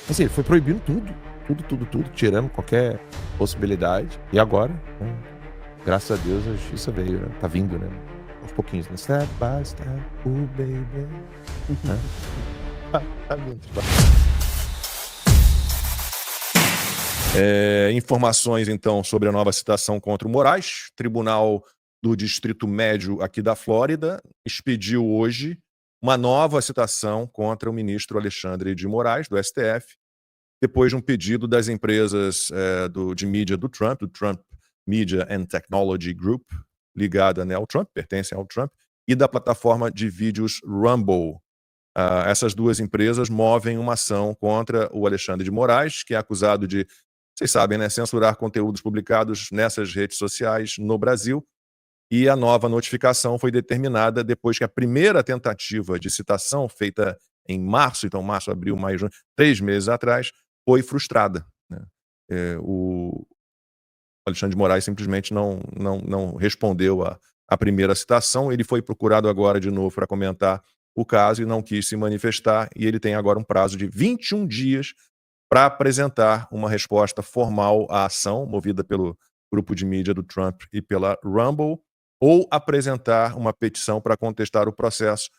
Assim, ele foi proibindo tudo, tirando qualquer possibilidade. E agora, graças a Deus, a justiça veio, né? Tá vindo, né? Aos pouquinhos, né? Step by step, baby. Né? Tá vindo. Informações, então, sobre a nova citação contra o Moraes. Tribunal do Distrito Médio aqui da Flórida expediu hoje uma nova citação contra o ministro Alexandre de Moraes, do STF, depois de um pedido das empresas de mídia do Trump Media and Technology Group, ligada, né, ao Trump, pertencem ao Trump, e da plataforma de vídeos Rumble. Essas duas empresas movem uma ação contra o Alexandre de Moraes, que é acusado de, vocês sabem, né, censurar conteúdos publicados nessas redes sociais no Brasil. E a nova notificação foi determinada depois que a primeira tentativa de citação, feita em março, então março, abril, maio, junho, 3 meses atrás, foi frustrada, né. O Alexandre de Moraes simplesmente não respondeu à primeira citação. Ele foi procurado agora de novo para comentar o caso e não quis se manifestar, e ele tem agora um prazo de 21 dias para apresentar uma resposta formal à ação movida pelo grupo de mídia do Trump e pela Rumble, ou apresentar uma petição para contestar o processo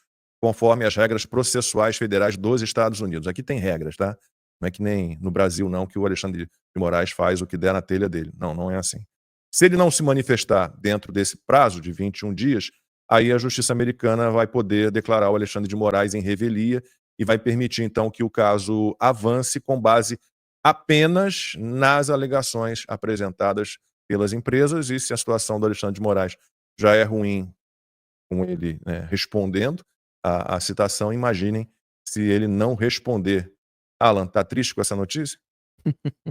conforme as regras processuais federais dos Estados Unidos. Aqui tem regras, tá? Não é que nem no Brasil, não, que o Alexandre de Moraes faz o que der na telha dele. Não, não é assim. Se ele não se manifestar dentro desse prazo de 21 dias, aí a justiça americana vai poder declarar o Alexandre de Moraes em revelia e vai permitir, então, que o caso avance com base apenas nas alegações apresentadas pelas empresas. E se a situação do Alexandre de Moraes já é ruim com ele, né, respondendo a citação, imaginem se ele não responder. Alan, tá triste com essa notícia?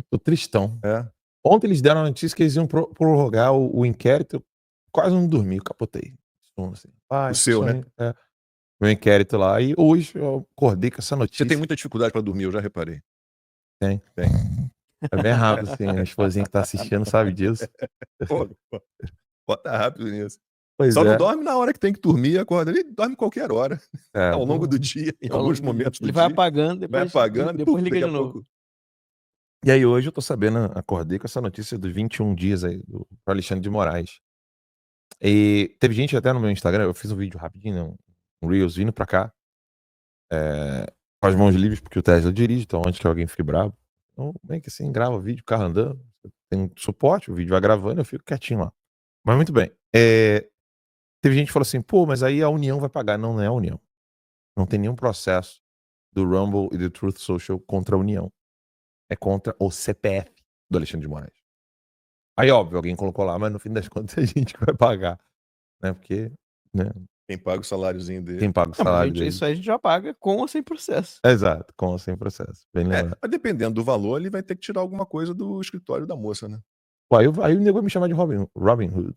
Tô tristão. É. Ontem eles deram a notícia que eles iam prorrogar o inquérito. Quase não dormi, eu capotei. Assim, O seu, né? Meu inquérito lá. E hoje eu acordei com essa Você notícia. tem muita dificuldade para dormir, eu já reparei. Tem. É bem rápido, assim. Minha esposinha que tá assistindo sabe disso. Pô, bota rápido nisso. Pois Só é. não dorme na hora que tem que dormir, acorda. Ele dorme qualquer hora. Ao longo do bom. dia, em alguns momentos do Ele dia. vai apagando, depois liga de novo. E aí hoje eu tô sabendo, acordei com essa notícia dos 21 dias aí do Alexandre de Moraes. E teve gente até no meu Instagram, eu fiz um vídeo rapidinho, um Reels vindo pra cá, com as mãos livres, porque o Tesla dirige, então antes que alguém fique bravo. Então, bem que assim, grava vídeo, carro andando, tem um suporte, o vídeo vai gravando, eu fico quietinho lá. Mas muito bem. Teve gente que falou assim, pô, mas aí a União vai pagar. Não, não é a União. Não tem nenhum processo do Rumble e do Truth Social contra a União. É contra o CPF do Alexandre de Moraes. Aí, óbvio, alguém colocou lá, mas no fim das contas é a gente que vai pagar. Né? Porque, né? Quem paga o saláriozinho dele. Quem paga o salário dele. Isso aí a gente já paga com ou sem processo. Exato, com ou sem processo. Bem lembrado. Mas dependendo do valor, ele vai ter que tirar alguma coisa do escritório da moça, né? Pô, aí o nego vai me chamar de Robin Hood.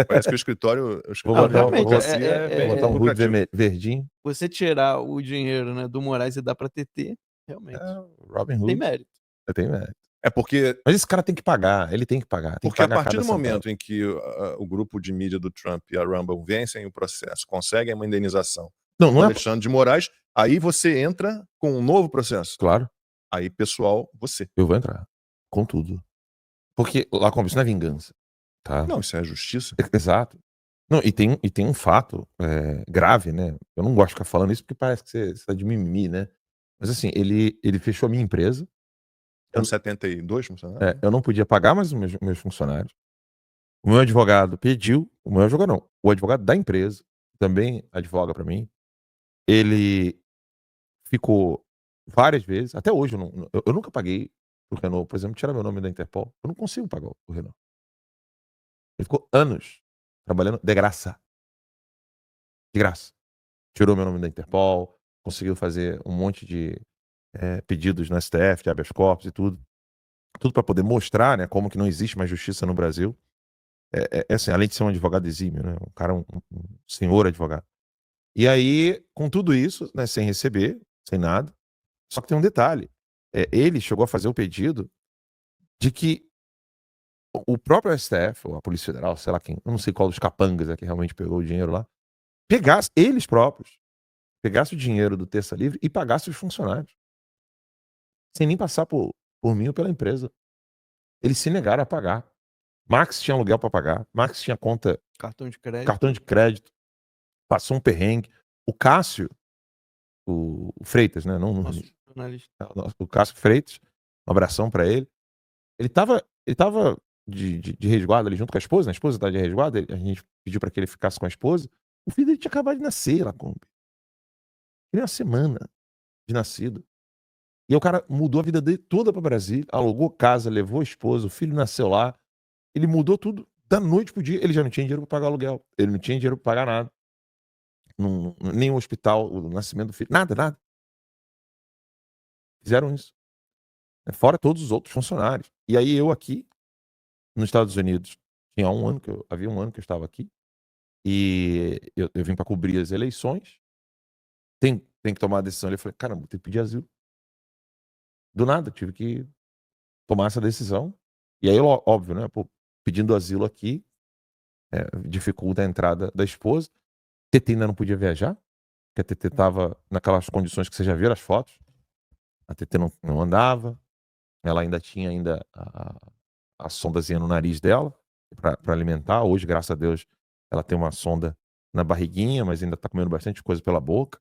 Parece que o escritório Vou botar um Hood verdinho. Você tirar o dinheiro, né, do Moraes e dar pra TT, realmente. Robin Hood. Tem mérito. Tem mérito. Porque... Mas esse cara tem que pagar, ele tem que pagar. Tem porque que pagar a partir do momento em que o grupo de mídia do Trump e a Rumble vencem o processo, conseguem uma indenização do Alexandre de Moraes, aí você entra com um novo processo. Claro. Aí, pessoal, você. Eu vou entrar. Com tudo. Porque lá como isso não é vingança. Tá? Não, isso é justiça. Exato. Não, e tem um fato grave, né? Eu não gosto de ficar falando isso porque parece que você tá de mimimi, né? Mas assim, ele fechou a minha empresa. Com 72 funcionários? Eu não podia pagar mais os meus funcionários. O meu advogado pediu, o meu advogado não, o advogado da empresa também advoga pra mim. Ele ficou várias vezes, até hoje eu nunca paguei pro Renault, por exemplo, tirar meu nome da Interpol. Eu não consigo pagar o Renault. Ele ficou anos trabalhando de graça. De graça. Tirou meu nome da Interpol, conseguiu fazer um monte de pedidos no STF, de habeas corpus e tudo. Tudo para poder mostrar, né, como que não existe mais justiça no Brasil. Assim, além de ser um advogado exímio, né, um cara, um senhor advogado. E aí, com tudo isso, né, sem receber, sem nada, só que tem um detalhe. Ele chegou a fazer o pedido de que o próprio STF, ou a Polícia Federal, sei lá quem, eu não sei qual dos capangas é que realmente pegou o dinheiro lá, pegasse eles próprios pegasse o dinheiro do terça livre e pagasse os funcionários. Sem nem passar por mim ou pela empresa. Eles se negaram a pagar. Max tinha aluguel para pagar. Max tinha conta, Cartão de crédito. cartão de crédito. Passou um perrengue. O Cássio, o Freitas, né? Não, Nosso jornalista. o Cássio Freitas, um abração para ele. Ele tava de resguardo ali junto com a esposa, né? A esposa tá de resguardo, a gente pediu para que ele ficasse com a esposa. O filho dele tinha acabado de nascer lá, Kombi. Ele uma semana de nascido. E aí o cara mudou a vida dele toda para Brasília, alugou casa, levou a esposa, o filho nasceu lá. Ele mudou tudo da noite pro dia. Ele já não tinha dinheiro para pagar aluguel. Ele não tinha dinheiro para pagar nada. Nem o hospital, o nascimento do filho. Nada. Fizeram isso. Fora todos os outros funcionários. E aí eu aqui, nos Estados Unidos, havia um ano que eu estava aqui. E eu vim para cobrir as eleições. Tem que tomar a decisão. Eu falei, caramba, tem que pedir asilo. Do nada, tive que tomar essa decisão. E aí, óbvio, né? Pô, pedindo asilo aqui, dificulta a entrada da esposa. TT ainda não podia viajar, porque a TT estava naquelas condições que você já viu as fotos. A TT não andava. Ela ainda tinha a sondazinha no nariz dela para alimentar. Hoje, graças a Deus, ela tem uma sonda na barriguinha, mas ainda está comendo bastante coisa pela boca.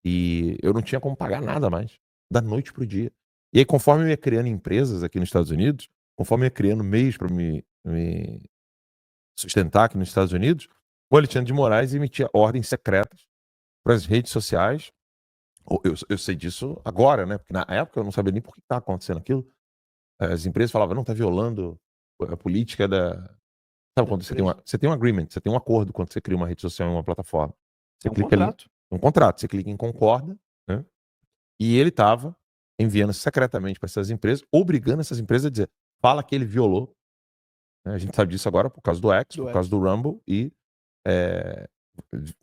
E eu não tinha como pagar nada mais, da noite pro dia. E aí, conforme eu ia criando empresas aqui nos Estados Unidos, conforme eu ia criando meios para me sustentar aqui nos Estados Unidos, o Alexandre de Moraes emitia ordens secretas para as redes sociais. Eu sei disso agora, né? Porque na época eu não sabia nem por que estava acontecendo aquilo. As empresas falavam, não, tá violando a política da... Sabe quando você tem um agreement, você tem um acordo quando você cria uma rede social em uma plataforma. Você É um clica ali, contrato. um contrato, você clica em concorda, né? E ele estava enviando secretamente para essas empresas, obrigando essas empresas a dizer, fala que ele violou. A gente sabe disso agora por causa do X, por causa do Rumble e...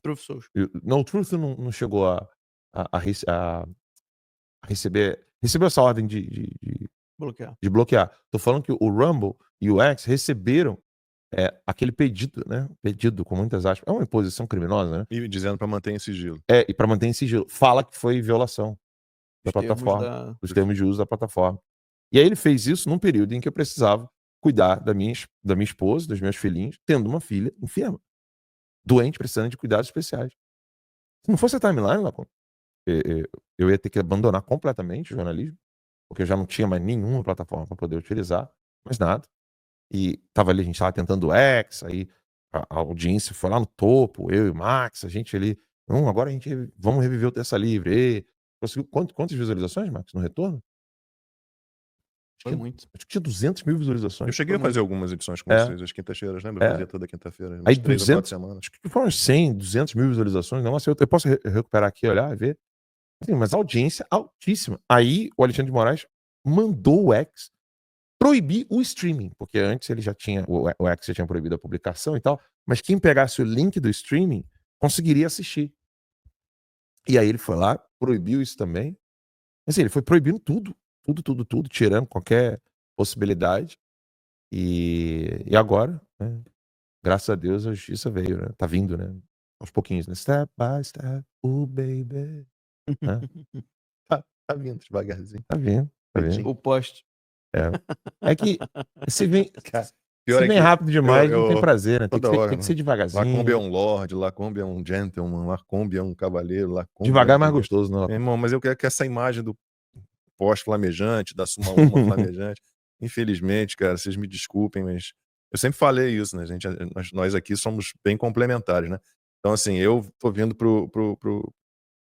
Truth Social. Não, o Truth não chegou a receber... Recebeu essa ordem de bloquear. Tô falando que o Rumble e o X receberam aquele pedido, né? Pedido, com muitas aspas. É uma imposição criminosa, né? E dizendo para manter em sigilo. E para manter em sigilo. Fala que foi violação da plataforma, dos termos de uso da plataforma. E aí ele fez isso num período em que eu precisava cuidar da minha esposa, dos meus filhinhos, tendo uma filha enferma, doente, precisando de cuidados especiais. Se não fosse a timeline, Lacon, eu ia ter que abandonar completamente o jornalismo, porque eu já não tinha mais nenhuma plataforma para poder utilizar, mais nada. E tava ali, a gente tava tentando o X, aí a audiência foi lá no topo, eu e o Max, a gente ali, agora a gente vamos reviver o Terça Livre. Conseguiu quantas visualizações, Max, no retorno? Foi muito. Acho que tinha 200 mil visualizações. Eu cheguei a fazer algumas edições com vocês, as quintas-feiras, lembra? Eu fazia toda quinta-feira, aí 3 ou 4 semanas. Acho que foram 100, 200 mil visualizações. Não, eu posso recuperar aqui, olhar e ver. Assim, mas a audiência altíssima. Aí o Alexandre de Moraes mandou o X proibir o streaming, porque antes ele já tinha, o X já tinha proibido a publicação e tal, mas quem pegasse o link do streaming conseguiria assistir. E aí ele foi lá, proibiu isso também. Assim, ele foi proibindo tudo, tirando qualquer possibilidade. E agora, né, graças a Deus, a justiça veio, né? Tá vindo, né? Aos pouquinhos, né? Step by step, baby. Né? Tá vindo devagarzinho. Tá vindo. O poste. É que se vem, Pior se vem rápido demais, não tem prazer, né? Tem que ser devagarzinho. Lacombe é um lord, Lacombe é um gentleman, Lacombe é um cavaleiro, Lacombe devagar é mais gostoso, não? Meu irmão, mas eu quero que essa imagem do poste flamejante, da suma uma flamejante, infelizmente, cara, vocês me desculpem, mas eu sempre falei isso, né, gente? Nós aqui somos bem complementares, né? Então, assim, eu tô vindo pro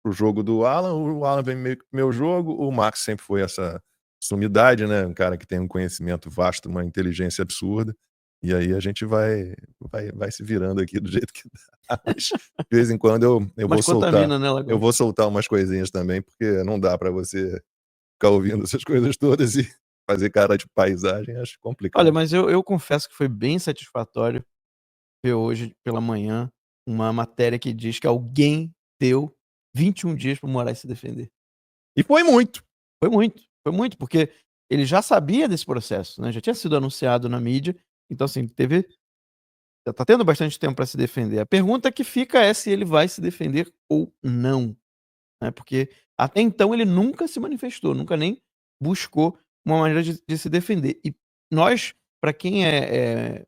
jogo do Alan, o Alan vem meio que pro meu jogo, o Max sempre foi essa sumidade, né? Um cara que tem um conhecimento vasto, uma inteligência absurda. E aí a gente vai se virando aqui do jeito que dá. Mas, de vez em quando eu vou soltar. Né, eu vou soltar umas coisinhas também, porque não dá para você ficar ouvindo essas coisas todas e fazer cara de paisagem, acho complicado. Olha, mas eu confesso que foi bem satisfatório ver hoje pela manhã uma matéria que diz que alguém deu 21 dias para o Moraes se defender. E foi muito. Foi muito, porque ele já sabia desse processo, né? Já tinha sido anunciado na mídia. Então, assim, teve já tá tendo bastante tempo para se defender. A pergunta que fica é se ele vai se defender ou não, né? Porque até então ele nunca se manifestou, nunca nem buscou uma maneira de se defender. E nós, para quem é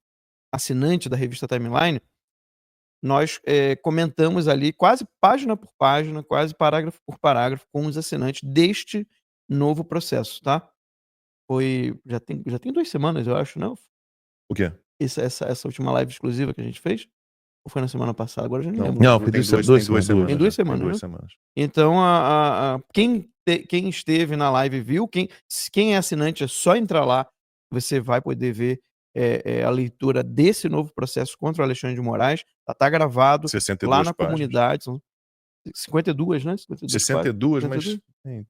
assinante da revista Timeline, nós comentamos ali quase página por página, quase parágrafo por parágrafo com os assinantes deste novo processo, tá? Já tem 2 semanas, eu acho, não? O quê? Essa última live exclusiva que a gente fez? Ou foi na semana passada? Agora eu já nem Não, lembro. Não, tem foi duas, duas tem duas semanas. semanas. Tem 2 já, semanas, Tem 2 né? semanas. Então, quem esteve na live viu, quem é assinante é só entrar lá, você vai poder ver a leitura desse novo processo contra o Alexandre de Moraes. Tá gravado 62 lá na páginas. comunidade, são 52, né? 52 páginas. 62, mas 52. tem.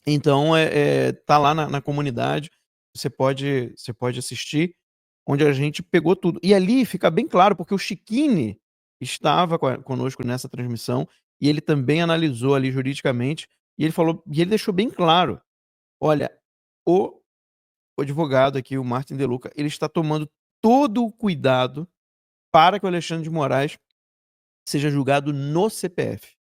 Então, tá lá na comunidade, você pode assistir, onde a gente pegou tudo. E ali fica bem claro, porque o Chiquini estava conosco nessa transmissão, e ele também analisou ali juridicamente, e ele deixou bem claro: olha, o advogado aqui, o Martin De Luca, ele está tomando todo o cuidado para que o Alexandre de Moraes seja julgado no CPF.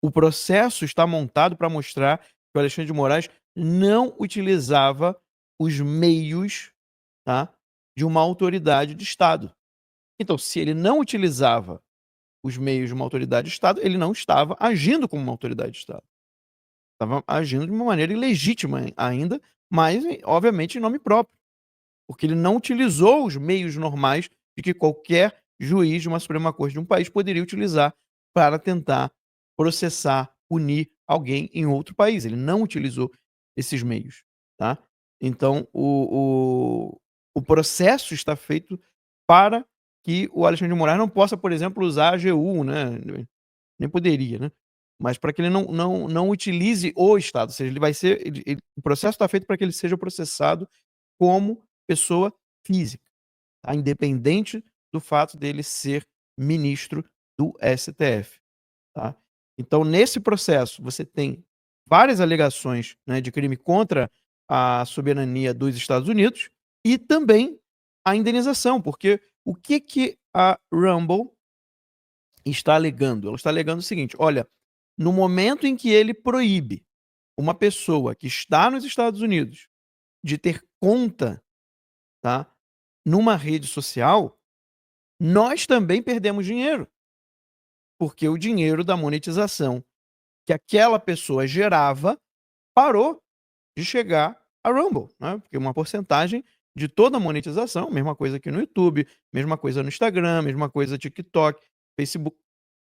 O processo está montado para mostrar que o Alexandre de Moraes não utilizava os meios, tá, de uma autoridade de Estado. Então, se ele não utilizava os meios de uma autoridade de Estado, ele não estava agindo como uma autoridade de Estado. Estava agindo de uma maneira ilegítima ainda, mas, obviamente, em nome próprio. Porque ele não utilizou os meios normais de que qualquer juiz de uma Suprema Corte de um país poderia utilizar para tentar processar, punir alguém em outro país. Ele não utilizou esses meios, tá? Então, o processo está feito para que o Alexandre de Moraes não possa, por exemplo, usar a AGU, né? Nem poderia, né? Mas para que ele não utilize o Estado. Ou seja, ele vai ser. O processo está feito para que ele seja processado como pessoa física, tá? Independente do fato dele ser ministro do STF, tá? Então, nesse processo, você tem várias alegações, né, de crime contra a soberania dos Estados Unidos e também a indenização, porque o que a Rumble está alegando? Ela está alegando o seguinte: olha, no momento em que ele proíbe uma pessoa que está nos Estados Unidos de ter conta, tá, numa rede social, nós também perdemos dinheiro. Porque o dinheiro da monetização que aquela pessoa gerava parou de chegar a Rumble, né? Porque uma porcentagem de toda a monetização, mesma coisa aqui no YouTube, mesma coisa no Instagram, mesma coisa no TikTok, Facebook,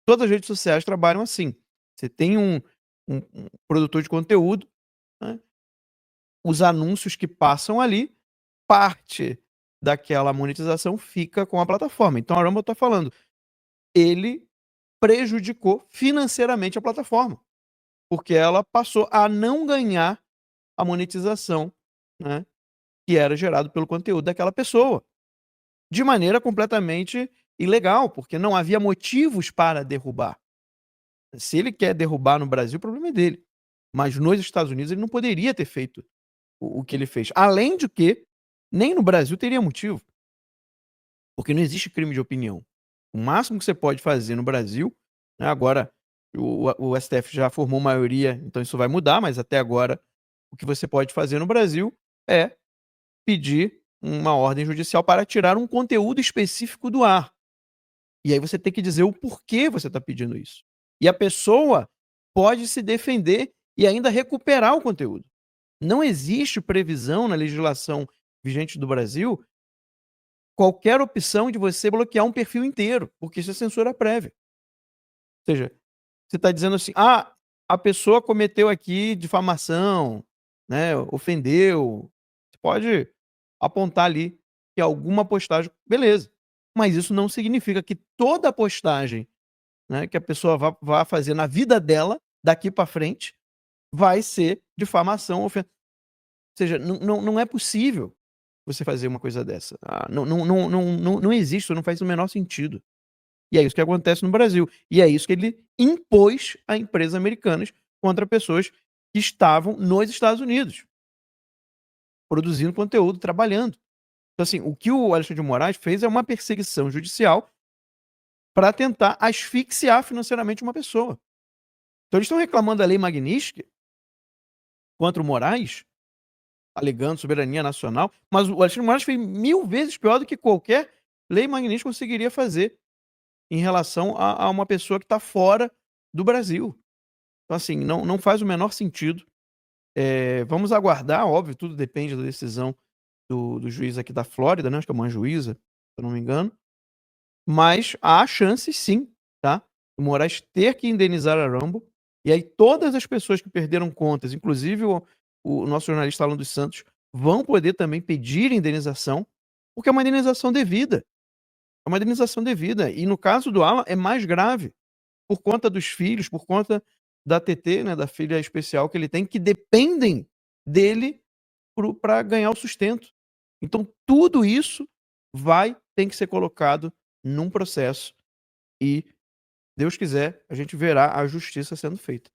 todas as redes sociais trabalham assim. Você tem um produtor de conteúdo, né? Os anúncios que passam ali, parte daquela monetização fica com a plataforma. Então a Rumble está falando, ele prejudicou financeiramente a plataforma, porque ela passou a não ganhar a monetização, né, que era gerado pelo conteúdo daquela pessoa, de maneira completamente ilegal, porque não havia motivos para derrubar. Se ele quer derrubar no Brasil, o problema é dele. Mas nos Estados Unidos ele não poderia ter feito o que ele fez. Além de que nem no Brasil teria motivo. Porque não existe crime de opinião. O máximo que você pode fazer no Brasil, né, agora o STF já formou maioria, então isso vai mudar, mas até agora o que você pode fazer no Brasil é pedir uma ordem judicial para tirar um conteúdo específico do ar. E aí você tem que dizer o porquê você está pedindo isso. E a pessoa pode se defender e ainda recuperar o conteúdo. Não existe previsão na legislação vigente do Brasil qualquer opção de você bloquear um perfil inteiro, porque isso é censura prévia. Ou seja, você está dizendo assim, a pessoa cometeu aqui difamação, né, ofendeu. Você pode apontar ali que alguma postagem, beleza. Mas isso não significa que toda postagem, né, que a pessoa vá fazer na vida dela, daqui para frente, vai ser difamação, ofensa. Ou seja, não é possível você fazer uma coisa dessa. Não existe, isso não faz o menor sentido. E é isso que acontece no Brasil. E é isso que ele impôs a empresas americanas contra pessoas que estavam nos Estados Unidos, produzindo conteúdo, trabalhando. Então, assim, o que o Alexandre de Moraes fez é uma perseguição judicial para tentar asfixiar financeiramente uma pessoa. Então, eles estão reclamando da lei Magnitsky contra o Moraes, alegando soberania nacional, mas o Alexandre de Moraes fez 1000 vezes pior do que qualquer lei Magnitsky conseguiria fazer em relação a uma pessoa que está fora do Brasil. Então, assim, não faz o menor sentido. Vamos aguardar, óbvio, tudo depende da decisão do juiz aqui da Flórida, né? Acho que é uma juíza, se eu não me engano. Mas há chances sim, tá? O Moraes ter que indenizar a Rumble. E aí todas as pessoas que perderam contas, inclusive o nosso jornalista Alan dos Santos, vão poder também pedir indenização, porque é uma indenização devida. É uma indenização devida. E no caso do Alan é mais grave, por conta dos filhos, por conta da TT, né, da filha especial que ele tem, que dependem dele para ganhar o sustento. Então tudo isso tem que ser colocado num processo e, Deus quiser, a gente verá a justiça sendo feita.